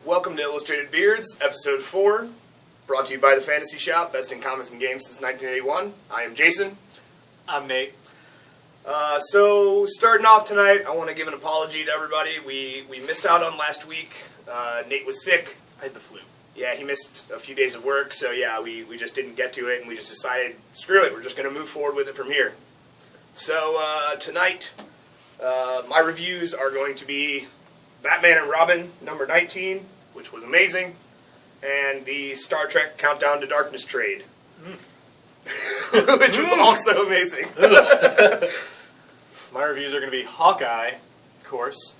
Welcome to Illustrated Beards, Episode 4, brought to you by the Fantasy Shop, best in comics and games since 1981. I am Jason. I'm Nate. So, starting off tonight, I want to give an apology to everybody. We missed out on last week. Nate was sick. I had the flu. Yeah, he missed a few days of work, so yeah, we just didn't get to it, and we just decided, screw it, we're just going to move forward with it from here. So, tonight, my reviews are going to be Batman and Robin, number 19, which was amazing, and the Star Trek Countdown to Darkness trade, which was also amazing. My reviews are going to be Hawkeye, of course,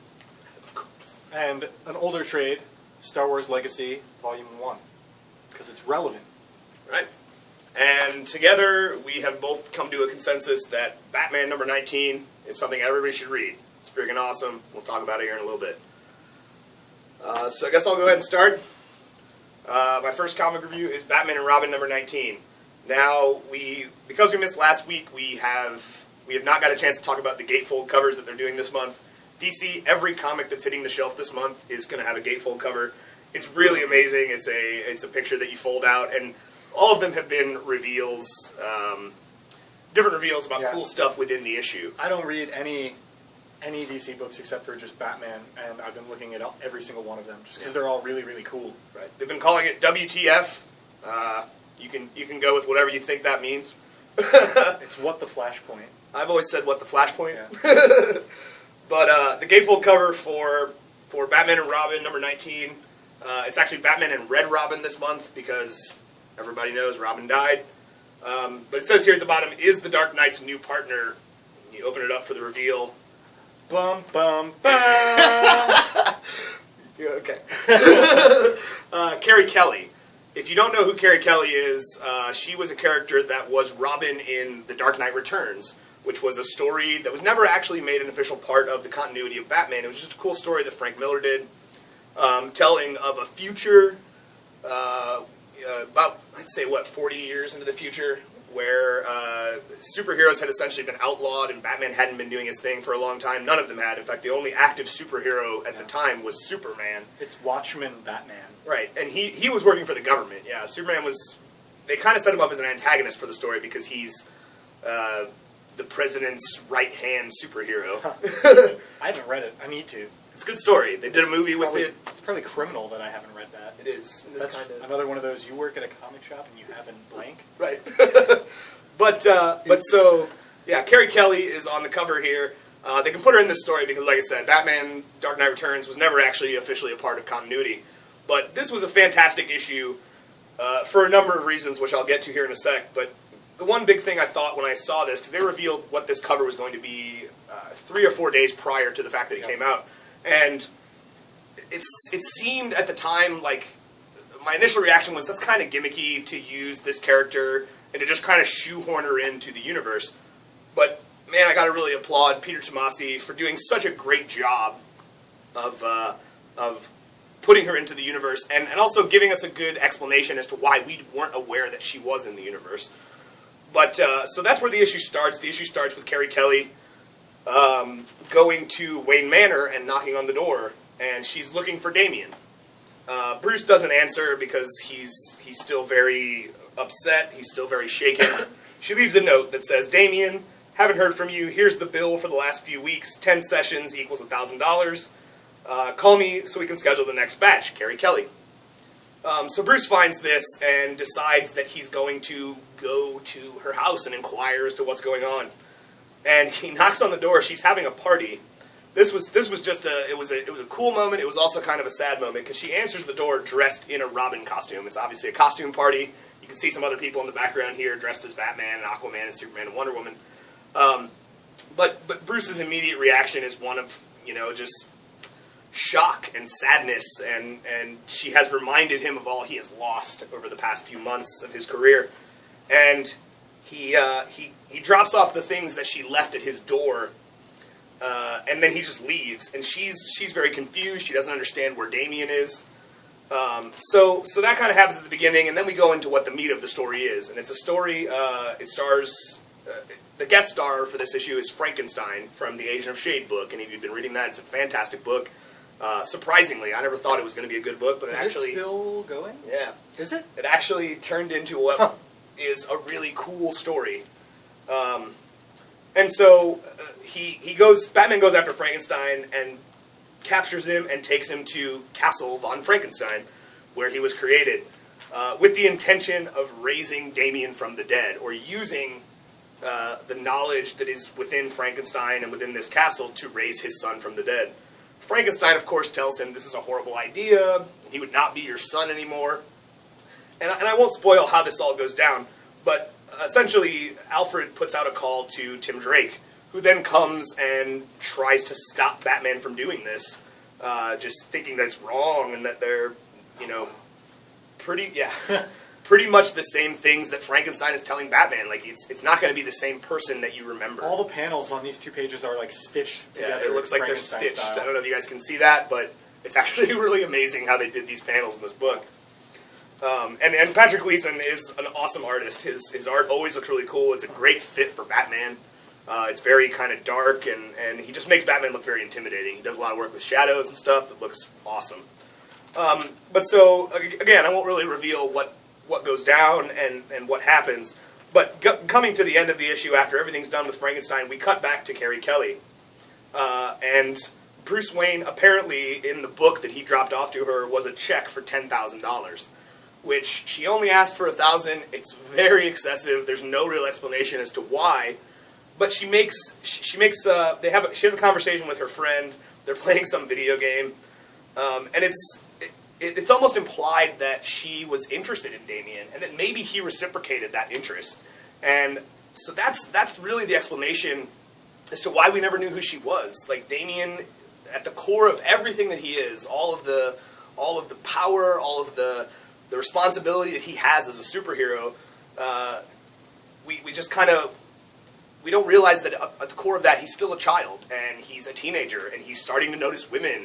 and an older trade, Star Wars Legacy Vol.1, because it's relevant. Right. And together, we have both come to a consensus that Batman number 19 is something everybody should read. It's freaking awesome. We'll talk about it here in a little bit. So I guess I'll go ahead and start. My first comic review is Batman and Robin number 19. Now, because we missed last week, we have not got a chance to talk about the gatefold covers that they're doing this month. DC, every comic that's hitting the shelf this month is going to have a gatefold cover. It's really amazing. It's a picture that you fold out, and all of them have been reveals, different reveals about cool stuff within the issue. I don't read any DC books except for just Batman, and I've been looking at every single one of them just because they're all really, really cool. Right. They've been calling it WTF. You can go with whatever you think that means. It's what the Flashpoint. I've always said what the Flashpoint. Yeah. But the gatefold cover for Batman and Robin number 19, it's actually Batman and Red Robin this month because everybody knows Robin died. But it says here at the bottom, is the Dark Knight's new partner. You open it up for the reveal. Bum, bum, bum. Yeah, okay. Carrie Kelly. If you don't know who Carrie Kelly is, she was a character that was Robin in The Dark Knight Returns, which was a story that was never actually made an official part of the continuity of Batman. It was just a cool story that Frank Miller did, telling of a future, about, I'd say, 40 years into the future, where superheroes had essentially been outlawed and Batman hadn't been doing his thing for a long time. None of them had. In fact, the only active superhero at the time was Superman. It's Watchmen Batman. Right, and he was working for the government. Yeah, Superman was... They kind of set him up as an antagonist for the story because he's the president's right-hand superhero. Huh. I haven't read it. I need to. It's a good story. They did a movie with it. It's probably criminal that I haven't read that. It is. That's another one of those, you work at a comic shop and you have in blank. Right. but so, yeah, Carrie Kelly is on the cover here. They can put her in this story because, like I said, Batman Dark Knight Returns was never actually officially a part of continuity. But this was a fantastic issue for a number of reasons, which I'll get to here in a sec. But the one big thing I thought when I saw this, because they revealed what this cover was going to be 3 or 4 days prior to the fact that it came out. And it seemed at the time like my initial reaction was that's kind of gimmicky to use this character and to just kind of shoehorn her into the universe. But man, I got to really applaud Peter Tomasi for doing such a great job of putting her into the universe and also giving us a good explanation as to why we weren't aware that she was in the universe. But so that's where the issue starts. The issue starts with Carrie Kelly going to Wayne Manor and knocking on the door, and she's looking for Damian. Bruce doesn't answer because he's still very upset. He's still very shaken. She leaves a note that says, "Damian, haven't heard from you. Here's the bill for the last few weeks. 10 sessions equals $1,000. Call me so we can schedule the next batch. Carrie Kelly." So Bruce finds this and decides that he's going to go to her house and inquire as to what's going on. And he knocks on the door. She's having a party. This was just it was a cool moment. It was also kind of a sad moment because she answers the door dressed in a Robin costume. It's obviously a costume party. You can see some other people in the background here dressed as Batman and Aquaman and Superman and Wonder Woman. But Bruce's immediate reaction is one of, just shock and sadness, and she has reminded him of all he has lost over the past few months of his career. And he drops off the things that she left at his door, and then he just leaves. And she's very confused. She doesn't understand where Damian is. So that kind of happens at the beginning, and then we go into what the meat of the story is. And it's a story, it stars, the guest star for this issue is Frankenstein from the Agent of S.H.I.E.L.D. book, and if you've been reading that, it's a fantastic book. Surprisingly, I never thought it was going to be a good book, but Is actually... it still going? Yeah. Is it? It actually turned into what is a really cool story. And so Batman goes after Frankenstein and captures him and takes him to Castle von Frankenstein, where he was created, with the intention of raising Damien from the dead, or using the knowledge that is within Frankenstein and within this castle to raise his son from the dead. Frankenstein, of course, tells him this is a horrible idea, he would not be your son anymore. And I won't spoil how this all goes down, but essentially Alfred puts out a call to Tim Drake, who then comes and tries to stop Batman from doing this, just thinking that it's wrong and that they're, pretty much the same things that Frankenstein is telling Batman. Like, it's not going to be the same person that you remember. All the panels on these 2 pages are like stitched together. Yeah, it looks like they're stitched. Style. I don't know if you guys can see that, but it's actually really amazing how they did these panels in this book. And Patrick Gleason is an awesome artist. His art always looks really cool. It's a great fit for Batman. It's very kind of dark, and he just makes Batman look very intimidating. He does a lot of work with shadows and stuff that looks awesome. But so, again, I won't really reveal what goes down and what happens. But coming to the end of the issue, after everything's done with Frankenstein, we cut back to Carrie Kelly. And Bruce Wayne, apparently, in the book that he dropped off to her, was a check for $10,000. Which she only asked for $1,000. It's very excessive. There's no real explanation as to why. But she has a conversation with her friend. They're playing some video game. And it's almost implied that she was interested in Damien, and that maybe he reciprocated that interest. And so that's really the explanation as to why we never knew who she was. Like, Damien, at the core of everything that he is, all of the power, all of the responsibility that he has as a superhero, we just kind of, we don't realize that at the core of that, he's still a child, and he's a teenager, and he's starting to notice women,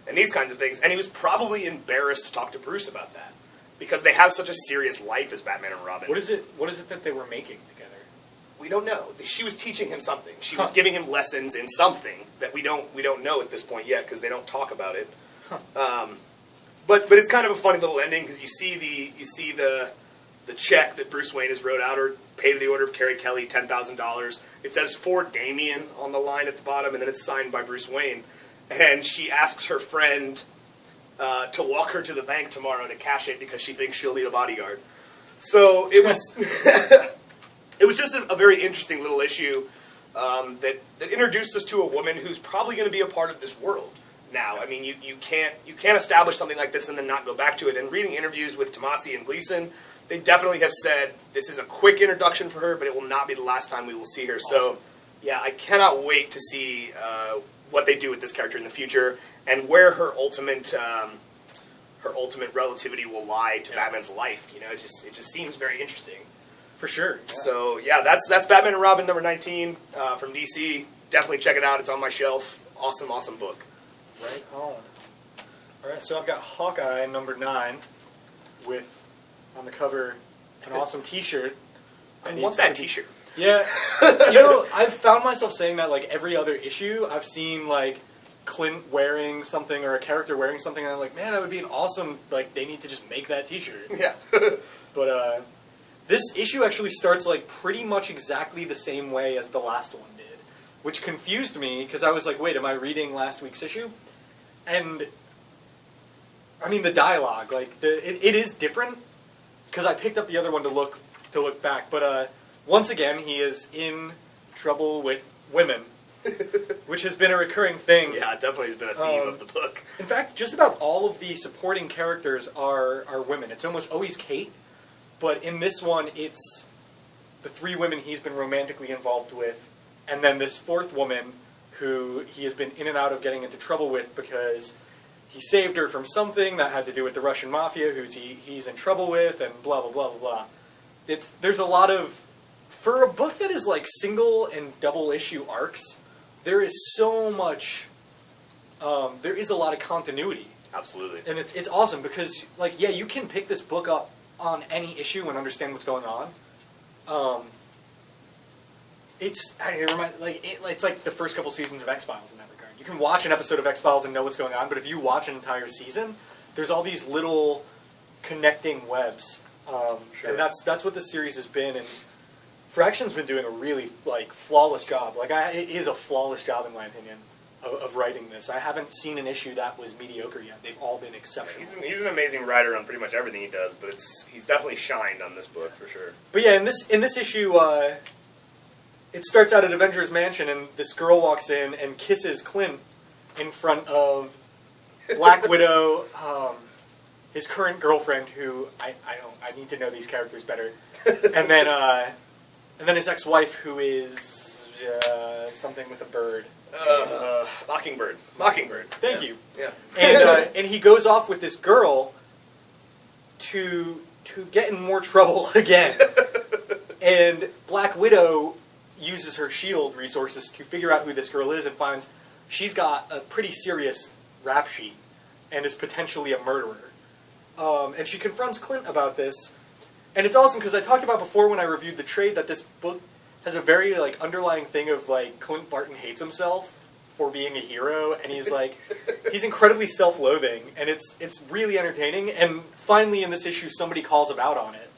and these kinds of things. And he was probably embarrassed to talk to Bruce about that, because they have such a serious life as Batman and Robin. What is it that they were making together? We don't know. She was teaching him something. She was giving him lessons in something that we don't know at this point yet, because they don't talk about it. But it's kind of a funny little ending, because you see the check that Bruce Wayne has wrote out, or paid to the order of Carrie Kelly, $10,000. It says for Damien on the line at the bottom, and then it's signed by Bruce Wayne. And she asks her friend to walk her to the bank tomorrow to cash it, because she thinks she'll need a bodyguard. So it was it was just a very interesting little issue that introduced us to a woman who's probably going to be a part of this world. Now, I mean, you can't establish something like this and then not go back to it. And reading interviews with Tomasi and Gleason, they definitely have said this is a quick introduction for her, but it will not be the last time we will see her. Awesome. So, yeah, I cannot wait to see what they do with this character in the future, and where her ultimate relativity will lie to Batman's life. You know, it just seems very interesting. For sure. Yeah. So, yeah, that's Batman and Robin number 19 from DC. Definitely check it out. It's on my shelf. Awesome, awesome book. Right on. Alright, so I've got Hawkeye number 9 with, on the cover, an awesome t-shirt. I want that t-shirt. Yeah. I've found myself saying that, like, every other issue. I've seen, like, Clint wearing something or a character wearing something, and I'm like, man, that would be an awesome, like, they need to just make that t-shirt. Yeah. But, this issue actually starts, like, pretty much exactly the same way as the last one did, which confused me, because I was like, wait, am I reading last week's issue? And, I mean, the dialogue, like, it is different, because I picked up the other one to look back, but, once again, he is in trouble with women, which has been a recurring thing. Yeah, it definitely has been a theme of the book. In fact, just about all of the supporting characters are women. It's almost always Kate, but in this one, it's the 3 women he's been romantically involved with, and then this 4th woman who he has been in and out of getting into trouble with because he saved her from something that had to do with the Russian mafia, who he's in trouble with, and blah, blah, blah, blah, blah. There's a lot of... For a book that is like single and double issue arcs, there is so much... there is a lot of continuity. Absolutely. And it's awesome because, like, yeah, you can pick this book up on any issue and understand what's going on. It's it's like the first couple seasons of X-Files in that regard. You can watch an episode of X-Files and know what's going on, but if you watch an entire season, there's all these little connecting webs. Sure. And that's what this series has been. And Fraction's been doing a really flawless job. It is a flawless job in my opinion of writing this. I haven't seen an issue that was mediocre yet. They've all been exceptional. He's an amazing writer on pretty much everything he does, but he's definitely shined on this book for sure. But yeah, in this issue, it starts out at Avengers Mansion, and this girl walks in and kisses Clint in front of Black Widow, his current girlfriend, who I need to know these characters better, and then his ex-wife, who is something with a bird. Mockingbird. Thank you. Yeah. And he goes off with this girl to get in more trouble again. And Black Widow uses her S.H.I.E.L.D. resources to figure out who this girl is and finds she's got a pretty serious rap sheet and is potentially a murderer. And she confronts Clint about this. And it's awesome because I talked about before when I reviewed the trade that this book has a very underlying thing of Clint Barton hates himself for being a hero, and he's incredibly self-loathing, and it's really entertaining. And finally in this issue somebody calls him out on it.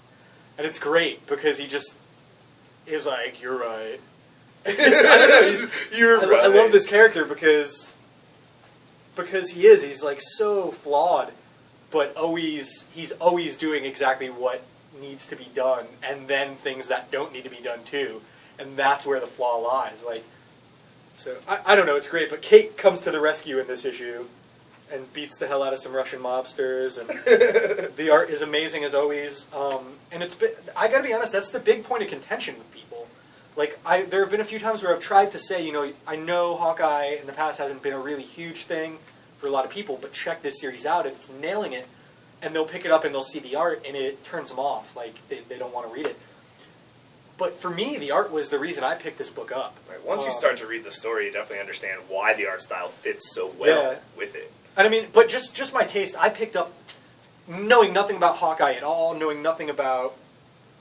And it's great because he just is like, "You're right." I don't know. I love this character because he's so flawed, but he's always doing exactly what needs to be done, and then things that don't need to be done too, and that's where the flaw lies. So I don't know. It's great, but Kate comes to the rescue in this issue and beats the hell out of some Russian mobsters, and the art is amazing as always. And I gotta be honest, that's the big point of contention with people. There have been a few times where I've tried to say, I know Hawkeye in the past hasn't been a really huge thing for a lot of people, but check this series out, it's nailing it. And they'll pick it up and they'll see the art, and it turns them off. They don't want to read it. But for me, the art was the reason I picked this book up. Right. Once you start to read the story, you definitely understand why the art style fits so well with it. And I mean, but just my taste, I picked up knowing nothing about Hawkeye at all, knowing nothing about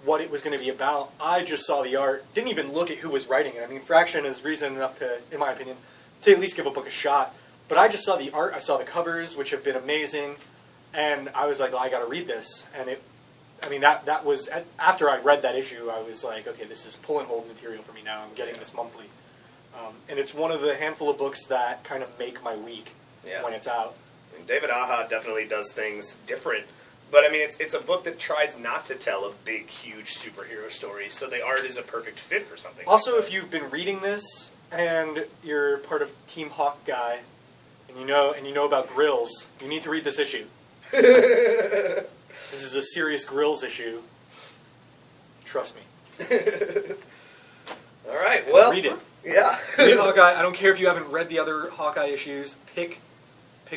what it was going to be about. I just saw the art, didn't even look at who was writing it. I mean, Fraction is reason enough to, in my opinion, to at least give a book a shot. But I just saw the art, I saw the covers, which have been amazing, and I was like, well, I got to read this. And that was, after I read that issue, I was like, okay, this is pull and hold material for me now. I'm getting this monthly. And it's one of the handful of books that kind of make my week when it's out. And David Aja definitely does things different. But, I mean, it's a book that tries not to tell a big, huge superhero story, so the art is a perfect fit for something. Also, if you've been reading this, and you're part of Team Hawkeye, and you know about grills, you need to read this issue. This is a serious grills issue. Trust me. All right, well, read it. Yeah. Read Hawkeye. I don't care if you haven't read the other Hawkeye issues. Pick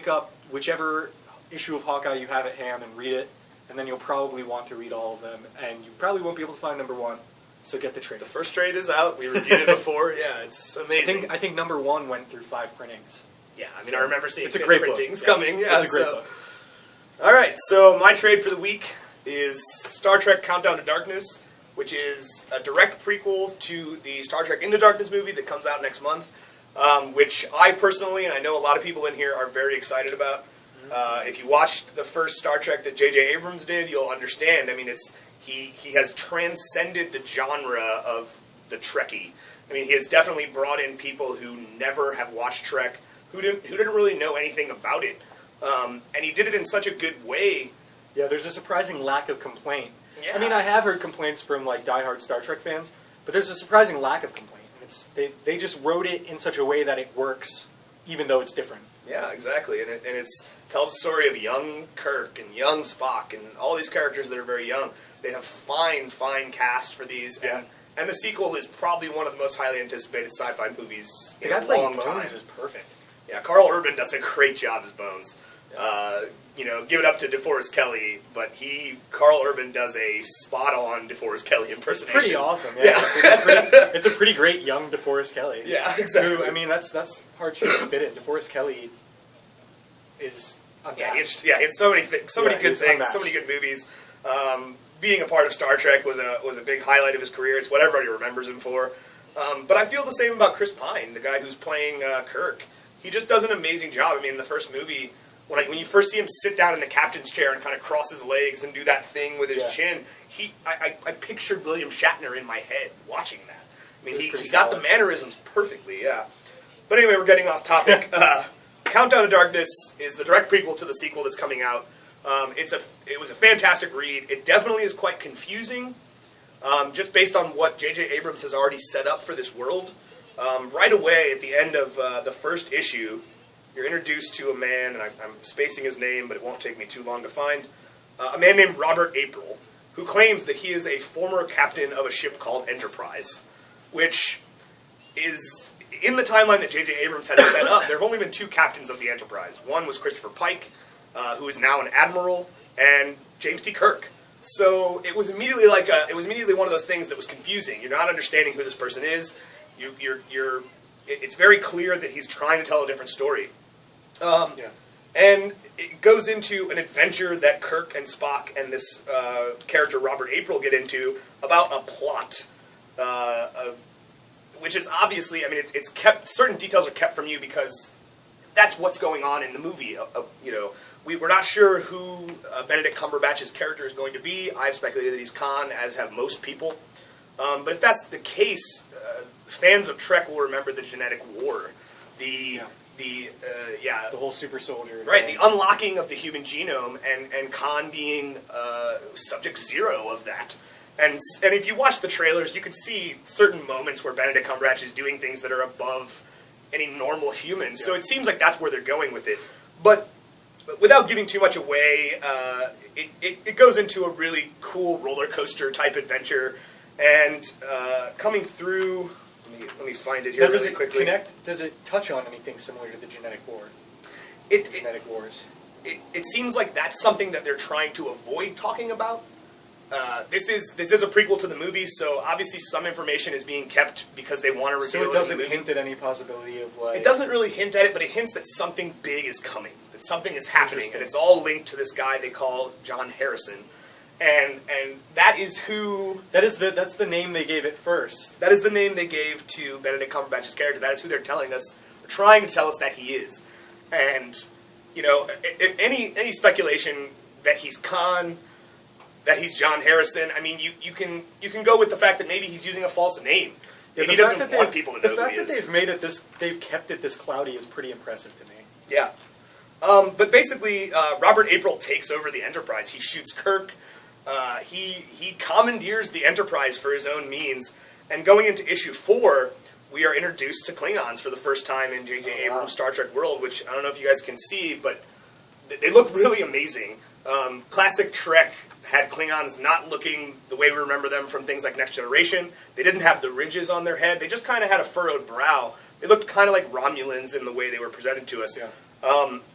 up whichever issue of Hawkeye you have at hand and read it, and then you'll probably want to read all of them, and you probably won't be able to find number one, so get the trade. The first trade is out. We reviewed it before. Yeah, it's amazing. I think number one went through 5 printings. Yeah, I mean, I remember seeing it's a great printings book. coming. Yeah, it's a great book. All right, so my trade for the week is Star Trek Countdown to Darkness, which is a direct prequel to the Star Trek Into Darkness movie that comes out next month, which I personally, and I know a lot of people in here, are very excited about. If you watched the first Star Trek that J.J. Abrams did, you'll understand. I mean, he has transcended the genre of the Trekkie. I mean, he has definitely brought in people who never have watched Trek, who didn't really know anything about it. And he did it in such a good way. Yeah, there's a surprising lack of complaint. Yeah. I mean, I have heard complaints from diehard Star Trek fans, but there's a surprising lack of complaint. They just wrote it in such a way that it works, even though it's different. Yeah, exactly, and it tells a story of young Kirk and young Spock and all these characters that are very young. They have fine cast for these, and the sequel is probably one of the most highly anticipated sci-fi movies in a long time. Bones is perfect. Yeah, Carl Urban does a great job as Bones. Give it up to DeForest Kelley, but Carl Urban does a spot-on DeForest Kelley impersonation. It's pretty awesome. Yeah. It's a pretty great young DeForest Kelley. Yeah, exactly. Who, I mean, that's hard to fit in. DeForest Kelley is unmatched. Yeah, it's so many things, so many good things, unmatched. So many good movies. Being a part of Star Trek was a big highlight of his career. It's what everybody remembers him for. But I feel the same about Chris Pine, the guy who's playing Kirk. He just does an amazing job. I mean, in the first movie, when you first see him sit down in the captain's chair and kind of cross his legs and do that thing with his chin, I pictured William Shatner in my head watching that. I mean, he got the mannerisms perfectly, yeah. But anyway, we're getting off topic. Countdown to Darkness is the direct prequel to the sequel that's coming out. It was a fantastic read. It definitely is quite confusing, just based on what J.J. Abrams has already set up for this world. Right away, at the end of the first issue, you're introduced to a man, and I'm spacing his name, but it won't take me too long to find, a man named Robert April, who claims that he is a former captain of a ship called Enterprise, which is, in the timeline that J.J. Abrams has set up, there have only been 2 captains of the Enterprise. One was Christopher Pike, who is now an admiral, and James T. Kirk. So it was immediately one of those things that was confusing. You're not understanding who this person is. It's very clear that he's trying to tell a different story. And it goes into an adventure that Kirk and Spock and this character Robert April get into about a plot, which is obviously, I mean, it's kept. Certain details are kept from you because that's what's going on in the movie. We're not sure who Benedict Cumberbatch's character is going to be. I've speculated that he's Khan, as have most people. But if that's the case, fans of Trek will remember the genetic war, the whole super soldier, right? The unlocking of the human genome, and Khan being subject 0 of that. And if you watch the trailers, you can see certain moments where Benedict Cumberbatch is doing things that are above any normal human. Yeah. So it seems like that's where they're going with it. But without giving too much away, it goes into a really cool roller coaster type adventure. And coming through, let me find it here really quickly. Does it touch on anything similar to the genetic war? Genetic wars. It seems like that's something that they're trying to avoid talking about. This is a prequel to the movie, so obviously some information is being kept because they want to reveal it. So it doesn't hint at any possibility of like. It doesn't really hint at it, but it hints that something big is coming, that something is happening, and it's all linked to this guy they call John Harrison. And that is who... That's the name they gave it first. That is the name they gave to Benedict Cumberbatch's character. That is who they're telling us. They're trying to tell us that he is. And, any speculation that he's Khan, that he's John Harrison, I mean, you can go with the fact that maybe he's using a false name. Maybe he doesn't want people to know who he is. The fact that they've kept it this cloudy is pretty impressive to me. Yeah. But basically, Robert April takes over the Enterprise. He shoots Kirk. He commandeers the Enterprise for his own means, and going into issue 4, we are introduced to Klingons for the first time in J.J. Abrams' Star Trek world, which I don't know if you guys can see, but they look really amazing. Classic Trek had Klingons not looking the way we remember them from things like Next Generation. They didn't have the ridges on their head. They just kind of had a furrowed brow. They looked kind of like Romulans in the way they were presented to us. Yeah.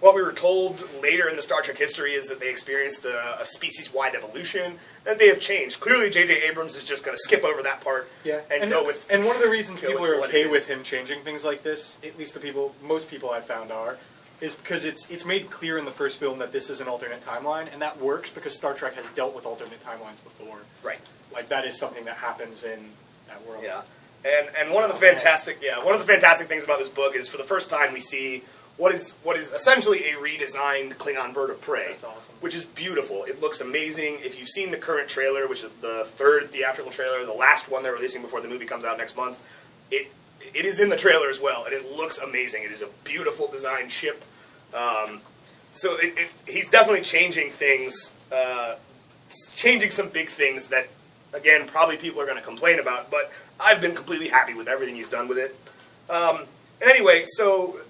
What we were told later in the Star Trek history is that they experienced a species-wide evolution, and they have changed. Clearly, J.J. Abrams is just going to skip over that part and go with... And one of the reasons people are okay with him changing things like this, at least most people I've found are, is because it's made clear in the first film that this is an alternate timeline, and that works because Star Trek has dealt with alternate timelines before. Right. Like, that is something that happens in that world. Yeah. And one of the fantastic things about this book is for the first time we see what is essentially a redesigned Klingon bird of prey. That's awesome. Which is beautiful. It looks amazing. If you've seen the current trailer, which is the 3rd theatrical trailer, the last one they're releasing before the movie comes out next month, it is in the trailer as well, and it looks amazing. It is a beautiful designed ship. So he's definitely changing things, changing some big things that, again, probably people are going to complain about, but I've been completely happy with everything he's done with it. And anyway, so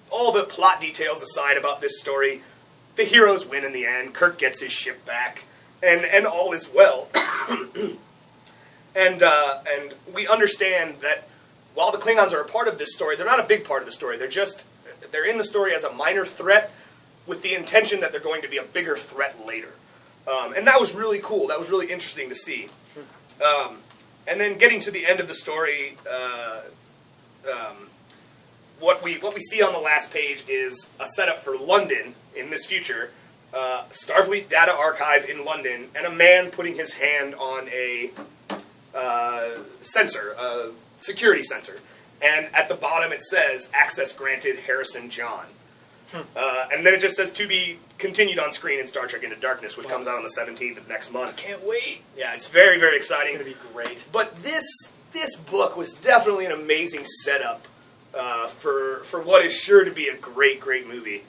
all the plot details aside about this story, the heroes win in the end. Kirk gets his ship back, and all is well. and we understand that while the Klingons are a part of this story, they're not a big part of the story. They're in the story as a minor threat with the intention that they're going to be a bigger threat later. And that was really cool. That was really interesting to see. And then getting to the end of the story, what we see on the last page is a setup for London in this future, Starfleet Data Archive in London, and a man putting his hand on a sensor, security sensor. And at the bottom it says, access granted Harrison John. And then it just says, to be continued on screen in Star Trek Into Darkness, which comes out on the 17th of next month. I can't wait. Yeah, it's very, very exciting. It's going to be great. But this book was definitely an amazing setup for what is sure to be a great, great movie.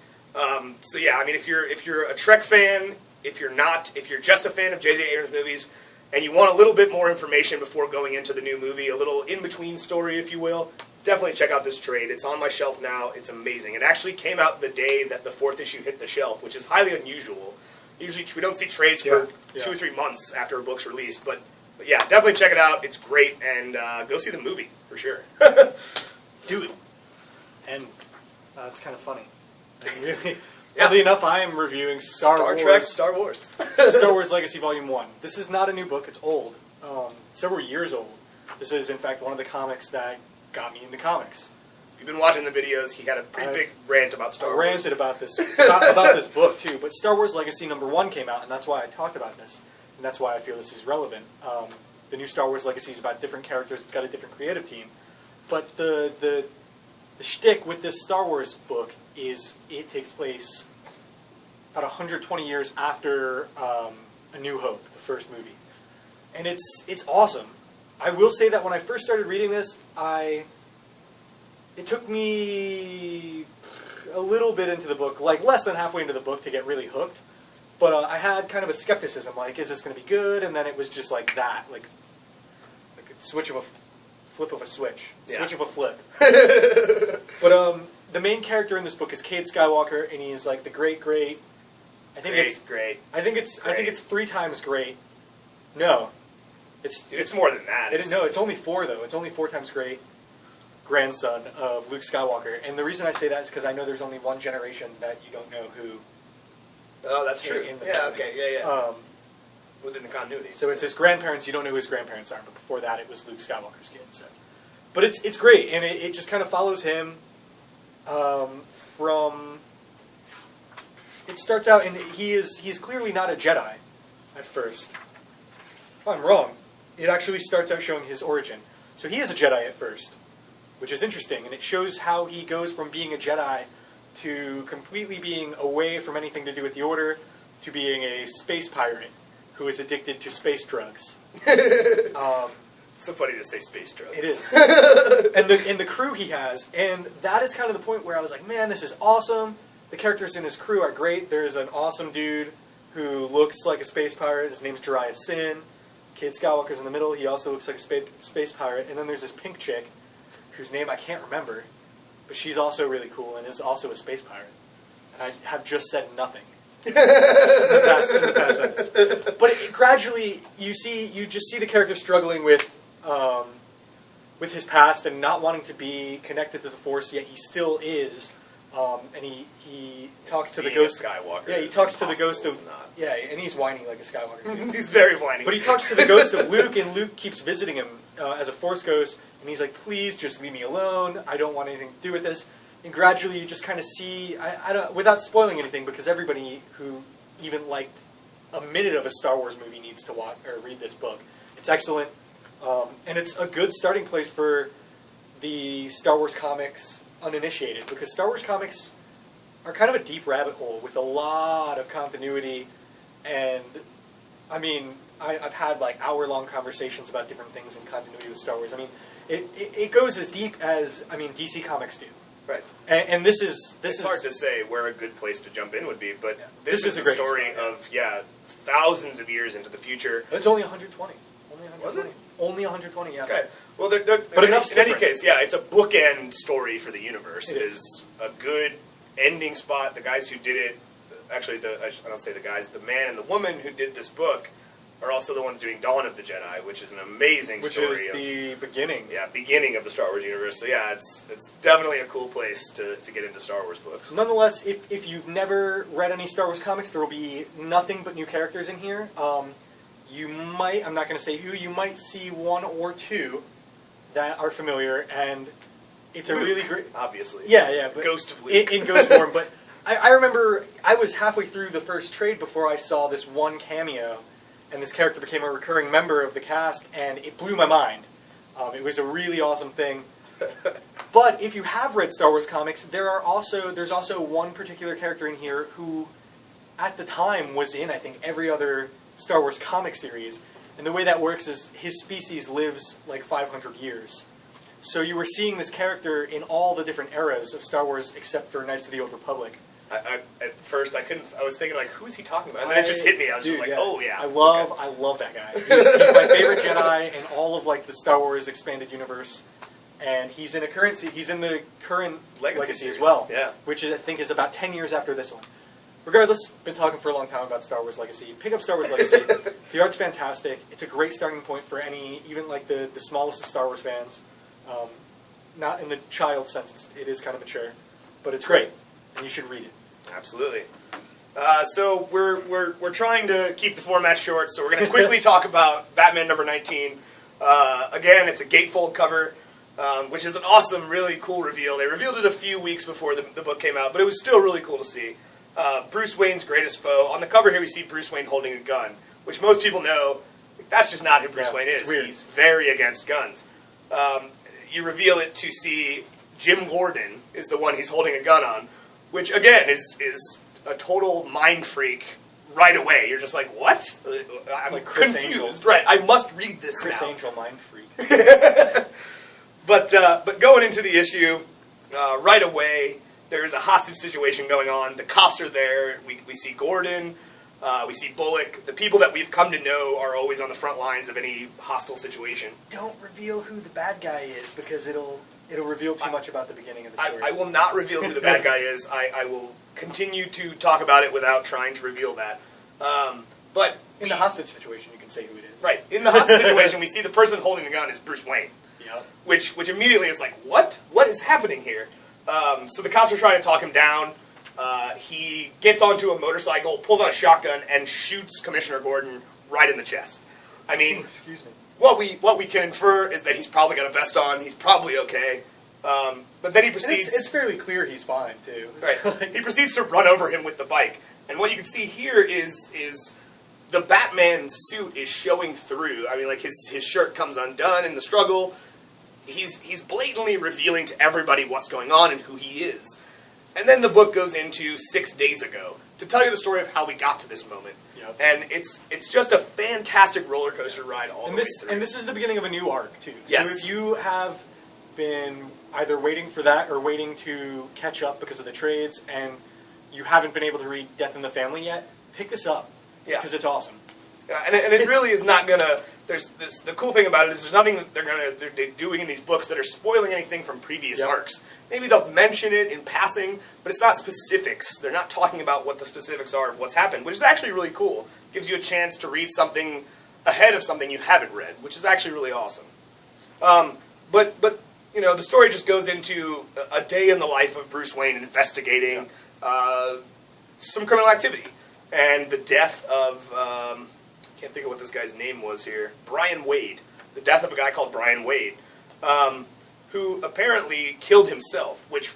So yeah, I mean, if you're a Trek fan, if you're just a fan of J.J. Abrams movies, and you want a little bit more information before going into the new movie, a little in-between story, if you will, definitely check out this trade. It's on my shelf now. It's amazing. It actually came out the day that the 4th issue hit the shelf, which is highly unusual. Usually we don't see trades for 2 or 3 months after a book's released. But yeah, definitely check it out. It's great. And go see the movie, for sure. Do it. And it's kind of funny. Really, oddly enough, I am reviewing Star Wars. Star Wars Legacy Vol.1. This is not a new book. It's old. Several years old. This is, in fact, one of the comics that got me into comics. If you've been watching the videos, he had a pretty big rant about Star Wars. I ranted about this about this book, too. But Star Wars Legacy #1 came out, and that's why I talked about this. And that's why I feel this is relevant. The new Star Wars Legacy is about different characters. It's got a different creative team. But the shtick with this Star Wars book is it takes place about 120 years after A New Hope, the first movie. And it's awesome. I will say that when I first started reading this, it took me a little bit into the book, like less than halfway into the book to get really hooked. But I had kind of a skepticism, like, is this going to be good? And then it was just like that, like a flip of a switch. Yeah. Switch of a flip. But the main character in this book is Cade Skywalker, and he's like the great. I think it's 3 times great. No, it's more than that. It's only 4 though. It's only 4 times great grandson of Luke Skywalker, and the reason I say that is because I know there's only one generation that you don't know who. Oh, that's true. Yeah. Within the continuity. So it's his grandparents. You don't know who his grandparents are, but before that, it was Luke Skywalker's kid. So, but it's great, and it just kind of follows him from. It starts out, and he's clearly not a Jedi at first. Oh, I'm wrong. It actually starts out showing his origin. So he is a Jedi at first, which is interesting, and it shows how he goes from being a Jedi to completely being away from anything to do with the Order to being a space pirate who is addicted to space drugs. It's so funny to say space drugs. It is. and the crew he has, and that is kind of the point where I was like, man, this is awesome. The characters in his crew are great. There's an awesome dude who looks like a space pirate. His name's Jariah Sin. Cade Skywalker's in the middle. He also looks like a space pirate. And then there's this pink chick whose name I can't remember, but she's also really cool and is also a space pirate. And I have just said nothing. in the past sentence. But gradually, you just see the character struggling with his past and not wanting to be connected to the Force, yet he still is. And he talks to the ghost. Skywalker. Yeah, he talks to the ghost of. Yeah, and he's whiny like a Skywalker. He's very whiny. But he talks to the ghost of Luke, and Luke keeps visiting him as a Force ghost, and he's like, "Please, just leave me alone. I don't want anything to do with this." And gradually, you just kind of see, I don't, without spoiling anything, because everybody who even liked a minute of a Star Wars movie needs to watch or read this book. It's excellent, and it's a good starting place for the Star Wars comics uninitiated, because Star Wars comics are kind of a deep rabbit hole with a lot of continuity, and I mean, I've had like hour-long conversations about different things in continuity with Star Wars. I mean, it goes as deep as DC Comics do. Right. And this is hard to say where a good place to jump in would be, but this is a great story of thousands of years into the future. It's only 120. Was it? Only 120, yeah. Okay. Well, but in any case, it's a bookend story for the universe. It is a good ending spot. The guys who did it, actually, I don't say the guys, the man and the woman who did this book are also the ones doing Dawn of the Jedi, which is an amazing story. Which is the beginning. Yeah, beginning of the Star Wars universe. So yeah, it's definitely a cool place to get into Star Wars books. Nonetheless, if you've never read any Star Wars comics, there will be nothing but new characters in here. You might, I'm not going to say who, you might see 1 or 2 that are familiar, and it's Luke, a really great... Obviously. Yeah, but Ghost of Luke. In ghost form, but I remember I was halfway through the first trade before I saw this one cameo, and this character became a recurring member of the cast, and it blew my mind. It was a really awesome thing. But if you have read Star Wars comics, there's also one particular character in here who, at the time, was in, I think, every other Star Wars comic series. And the way that works is his species lives like 500 years. So you were seeing this character in all the different eras of Star Wars except for Knights of the Old Republic. At first, I was thinking, like, who is he talking about? And then it just hit me. I was just like, oh, yeah. I love that guy. He's my favorite Jedi in all of, like, the Star Wars expanded universe. And he's in the current Legacy as well. Yeah. Which I think is about 10 years after this one. Regardless, been talking for a long time about Star Wars Legacy. Pick up Star Wars Legacy. The art's fantastic. It's a great starting point for even like the smallest of Star Wars fans. Not in the child sense, it is kind of mature. But it's great, and you should read it. Absolutely. So we're trying to keep the format short, so we're going to quickly talk about Batman number 19. Again, it's a gatefold cover, which is an awesome, really cool reveal. They revealed it a few weeks before the book came out, but it was still really cool to see. Bruce Wayne's greatest foe. On the cover here we see Bruce Wayne holding a gun, which most people know, that's just not who Bruce Wayne is. He's very against guns. You reveal it to see Jim Gordon is the one he's holding a gun on, which again is a total mind freak right away. You're just like, what? I'm like confused. Angel. Right, I must read this Chris now. Angel mind freak. But going into the issue, right away, there's a hostage situation going on. The cops are there. We see Gordon. We see Bullock. The people that we've come to know are always on the front lines of any hostile situation. Don't reveal who the bad guy is, because it'll reveal too much about the beginning of the story. I will not reveal who the bad guy is. I will continue to talk about it without trying to reveal that. But in the hostage situation, you can say who it is. Right. In the hostage situation, we see the person holding the gun is Bruce Wayne. Yep. Which immediately is like, what? What is happening here? So the cops are trying to talk him down. He gets onto a motorcycle, pulls out a shotgun, and shoots Commissioner Gordon right in the chest. I mean, excuse me. What we can infer is that he's probably got a vest on. He's probably okay. But then he proceeds. It's fairly clear he's fine too. Right. He proceeds to run over him with the bike. And what you can see here is the Batman suit is showing through. I mean, like his shirt comes undone in the struggle. He's blatantly revealing to everybody what's going on and who he is. And then the book goes into 6 days ago to tell you the story of how we got to this moment. Yep. And it's just a fantastic roller coaster ride all the way through. And this is the beginning of a new arc too. Yes. So if you have been either waiting for that or waiting to catch up because of the trades, and you haven't been able to read Death in the Family yet, pick this up. Yeah. Because it's awesome. Yeah, and it really is not gonna. The cool thing about it is there's nothing that they're doing in these books that are spoiling anything from previous arcs. Maybe they'll mention it in passing, but it's not specifics. They're not talking about what the specifics are of what's happened, which is actually really cool. Gives you a chance to read something ahead of something you haven't read, which is actually really awesome. But you know, the story just goes into a day in the life of Bruce Wayne investigating some criminal activity and the death of. I can't think of what this guy's name was here. Brian Wade. The death of a guy called Brian Wade, who apparently killed himself, which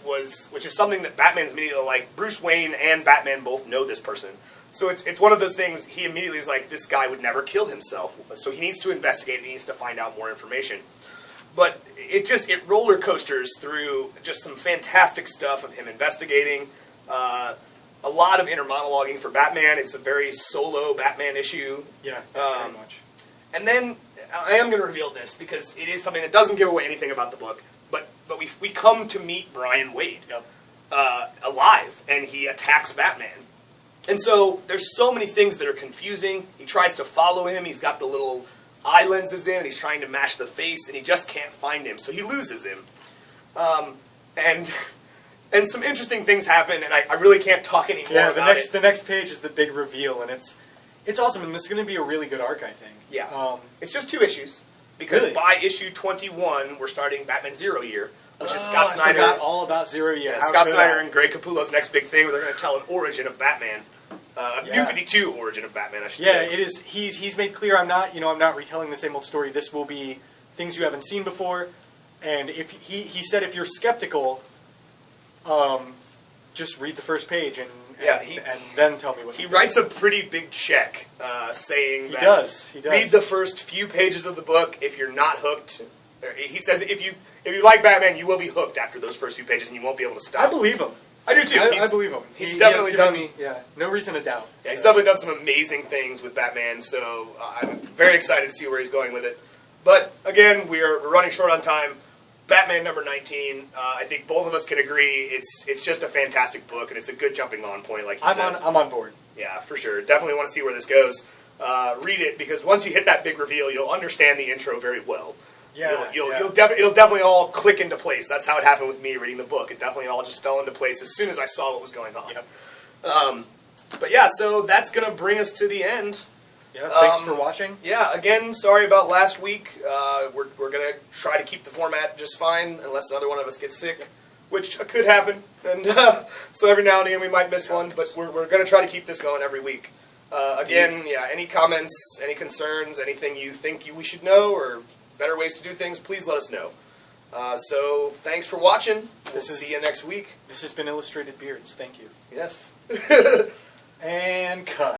is something that Batman's immediately like. Bruce Wayne and Batman both know this person. So it's one of those things, he immediately is like, this guy would never kill himself. So he needs to investigate, he needs to find out more information. But it roller coasters through just some fantastic stuff of him investigating. A lot of inner monologuing for Batman. It's a very solo Batman issue. Yeah, very much. And then, I am going to reveal this, because it is something that doesn't give away anything about the book, but we come to meet Brian Wade alive, and he attacks Batman. And so, there's so many things that are confusing. He tries to follow him, he's got the little eye lenses in, and he's trying to match the face, and he just can't find him, so he loses him. And some interesting things happen, and I really can't talk anymore about it. The next page is the big reveal, and it's awesome, and this is going to be a really good arc, I think. Yeah. It's just 2 issues, because by issue 21, we're starting Batman Zero Year, which is Scott Snyder. I forgot all about Zero Year. Yeah, Scott Snyder and Greg Capullo's next big thing, where they're going to tell an origin of Batman. New 52 origin of Batman, I should say. Yeah, it is. He's made clear I'm not retelling the same old story. This will be things you haven't seen before, and if he said if you're skeptical, just read the first page Yeah, and then tell me what he writes a pretty big check saying that he does. read the first few pages of the book. If you're not hooked, he says if you like Batman, you will be hooked after those first few pages, and you won't be able to stop. I believe him. I do too. I believe him. He's definitely done me. Yeah, no reason to doubt. Yeah, he's definitely done some amazing things with Batman. So I'm very excited to see where he's going with it. But again, we're running short on time. Batman number 19. I think both of us can agree it's just a fantastic book, and it's a good jumping on point. Like you said, I'm on board. Yeah, for sure. Definitely want to see where this goes. Read it, because once you hit that big reveal, you'll understand the intro very well. Yeah, it'll definitely all click into place. That's how it happened with me reading the book. It definitely all just fell into place as soon as I saw what was going on. Yep. But yeah, so that's gonna bring us to the end. Yeah, thanks for watching. Yeah, again, sorry about last week. We're gonna try to keep the format just fine, unless another one of us gets sick, which could happen. And so every now and again we might miss one, but we're gonna try to keep this going every week. Again, yeah, any comments, any concerns, anything you think we should know, or better ways to do things, please let us know. So thanks for watching. We'll see you next week. This has been Illustrated Beards. Thank you. Yes. And cut.